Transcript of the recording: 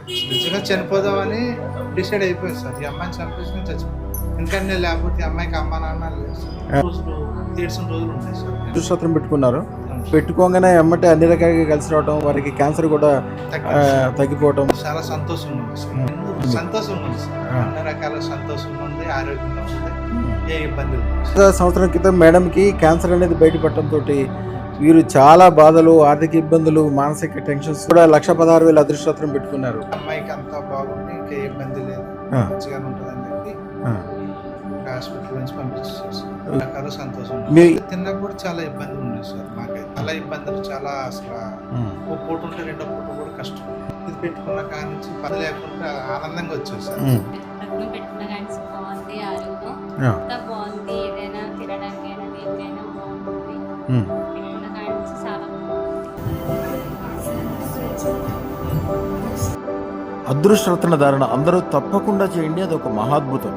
నిజంగా చనిపోదామని డిసైడ్ అయిపోయింది సార్. ఈ అమ్మాయిని చంపేసిన చచ్చిపోయింది. ఎందుకంటే లేకపోతే ఈ అమ్మాయికి అమ్మ నాన్న లేదు సార్. రోజులు ఏడ్చిన రోజులు ఉన్నాయి సార్. అదృష్టం పెట్టుకున్నారు. పెట్టుకోగానే ఎమ్మటే అన్ని రకాలుగా కలిసి రావడం, వారికి క్యాన్సర్ కూడా తగ్గిపోవడం చాలా సంతోషంగా ఉంది సార్. సంతోషంగా ఉంది సార్. అన్ని రకాల సంతోషంగా ఉంది, ఆరోగ్యంగా ఉంది, ఏ ఇబ్బంది లేదు. సంవత్సరం క్రితం మేడంకి క్యాన్సర్ అనేది బయటపడటంతో వీరు చాలా బాధలు, ఆర్థిక ఇబ్బందులు, మానసిక టెన్షన్స్ కూడా 1,16,000 అదృష్టం పెట్టుకున్నారు. అమ్మాయికి అంతా బాగుంది, ఇంకే ఇబ్బంది లేదు, మంచిగానే ఉంటుందని చెప్పి హాస్పిటల్ నుంచి పంపించేసారు. రకాల సంతోషం. తిన్నప్పుడు చాలా ఇబ్బందులు ఉన్నాయి సార్. మాకైతే చాలా ఇబ్బందులు, చాలా అసలు ఒక పూట ఉంటే రెండో పూట కూడా కష్టం. ఇది పెట్టుకున్న కాడి నుంచి పని లేకుండా ఆనందంగా వచ్చేది సార్. పెట్టుకున్న కానీ బాగుంది, ఆరోగ్యం అంతా బాగుంది, ఏదైనా తినడానికైనా దేనికైనా బాగుంటుంది. పెట్టుకున్న కాడి నుంచి చాలా అదృష్టరత్న ధారణ అందరూ తప్పకుండా చేయండి. అది ఒక మహాద్భుతం.